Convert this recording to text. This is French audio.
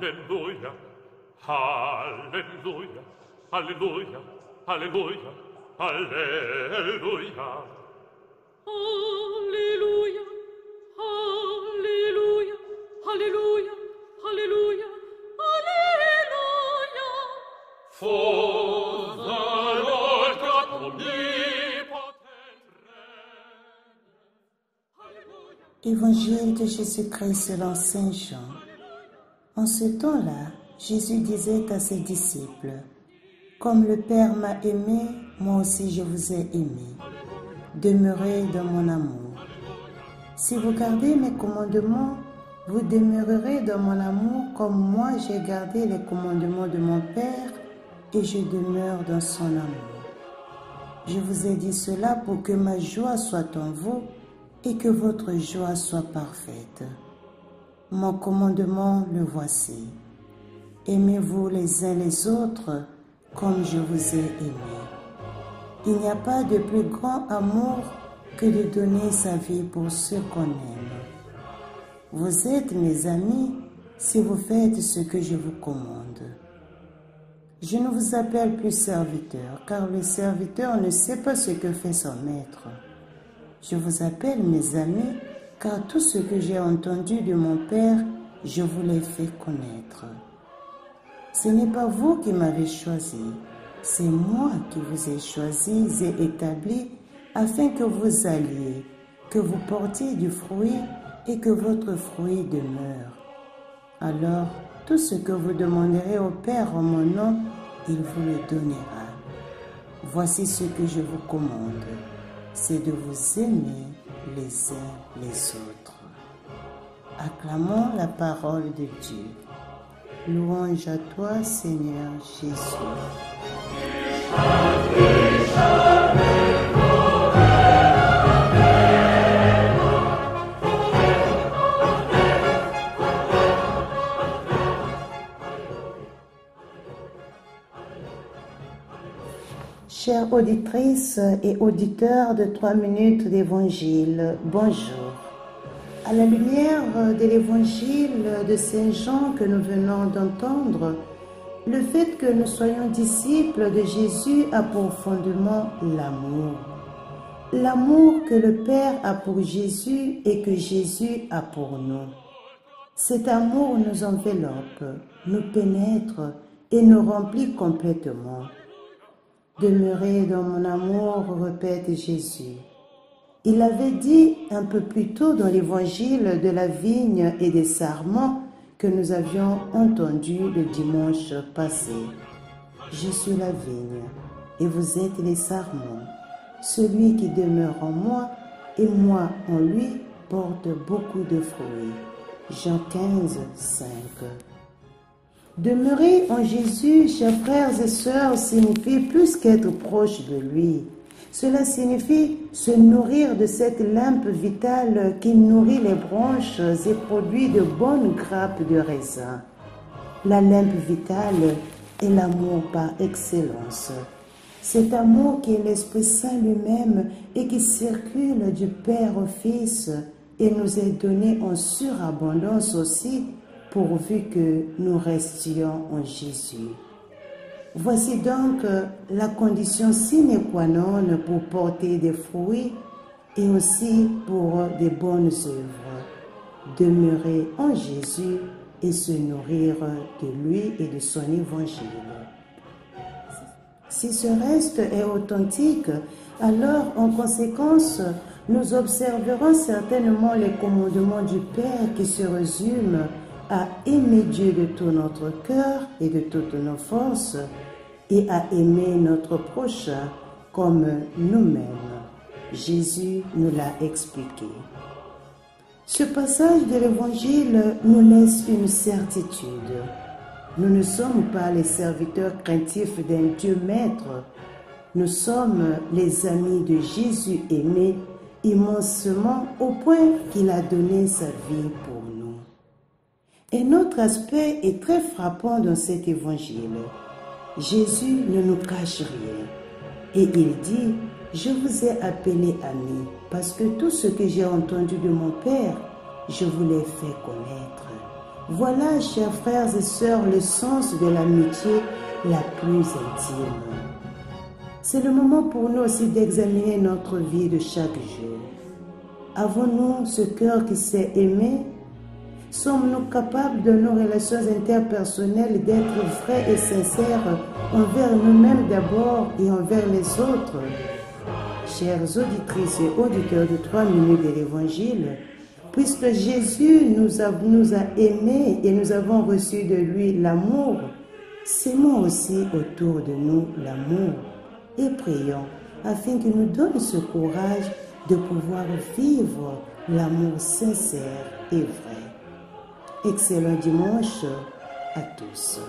Alleluia, Alleluia, Alleluia, Alleluia, Alleluia. Alleluia, Alleluia, Alleluia, Alleluia, Alleluia. For the Lord God omnipotent reigneth. Évangile de Jésus-Christ selon Saint Jean. En ce temps-là, Jésus disait à ses disciples, « Comme le Père m'a aimé, moi aussi je vous ai aimé. Demeurez dans mon amour. Si vous gardez mes commandements, vous demeurerez dans mon amour comme moi j'ai gardé les commandements de mon Père et je demeure dans son amour. Je vous ai dit cela pour que ma joie soit en vous et que votre joie soit parfaite. Mon commandement, le voici. Aimez-vous les uns les autres comme je vous ai aimé. Il n'y a pas de plus grand amour que de donner sa vie pour ceux qu'on aime. Vous êtes mes amis si vous faites ce que je vous commande. Je ne vous appelle plus serviteur, car le serviteur ne sait pas ce que fait son maître. Je vous appelle mes amis, car tout ce que j'ai entendu de mon Père, je vous l'ai fait connaître. Ce n'est pas vous qui m'avez choisi, c'est moi qui vous ai choisis et établis afin que vous alliez, que vous portiez du fruit et que votre fruit demeure. Alors, tout ce que vous demanderez au Père en mon nom, il vous le donnera. Voici ce que je vous commande, c'est de vous aimer les uns les autres. Acclamons la parole de Dieu. Louange à toi, Seigneur Jésus. Chères auditrices et auditeurs de 3 minutes d'Évangile, bonjour. À la lumière de l'Évangile de Saint Jean que nous venons d'entendre, le fait que nous soyons disciples de Jésus a pour fondement l'amour. L'amour que le Père a pour Jésus et que Jésus a pour nous. Cet amour nous enveloppe, nous pénètre et nous remplit complètement. Demeurez dans mon amour, répète Jésus. Il avait dit un peu plus tôt dans l'évangile de la vigne et des sarments que nous avions entendu le dimanche passé. Je suis la vigne et vous êtes les sarments. Celui qui demeure en moi et moi en lui porte beaucoup de fruits. Jean 15, 5. Demeurer en Jésus, chers frères et sœurs, signifie plus qu'être proche de lui. Cela signifie se nourrir de cette lampe vitale qui nourrit les branches et produit de bonnes grappes de raisin. La lampe vitale est l'amour par excellence. Cet amour qui est l'Esprit Saint lui-même et qui circule du Père au Fils et nous est donné en surabondance aussi, pourvu que nous restions en Jésus. Voici donc la condition sine qua non pour porter des fruits et aussi pour des bonnes œuvres. Demeurer en Jésus et se nourrir de lui et de son évangile. Si ce reste est authentique, alors en conséquence, nous observerons certainement les commandements du Père qui se résument à aimer Dieu de tout notre cœur et de toutes nos forces et à aimer notre prochain comme nous-mêmes. Jésus nous l'a expliqué. Ce passage de l'Évangile nous laisse une certitude. Nous ne sommes pas les serviteurs craintifs d'un Dieu maître. Nous sommes les amis de Jésus aimé immensement au point qu'il a donné sa vie pour nous. Un autre aspect est très frappant dans cet évangile. Jésus ne nous cache rien. Et il dit, « Je vous ai appelés amis, parce que tout ce que j'ai entendu de mon Père, je vous l'ai fait connaître. Voilà, chers frères et sœurs, le sens de l'amitié la plus intime. C'est le moment pour nous aussi d'examiner notre vie de chaque jour. Avons-nous ce cœur qui sait aimer? Sommes-nous capables de nos relations interpersonnelles d'être vrais et sincères envers nous-mêmes d'abord et envers les autres? Chères auditrices et auditeurs de 3 minutes de l'Évangile, puisque Jésus nous a aimés et nous avons reçu de lui l'amour, s'aimons aussi autour de nous l'amour et prions afin qu'il nous donne ce courage de pouvoir vivre l'amour sincère et vrai. Excellent dimanche à tous.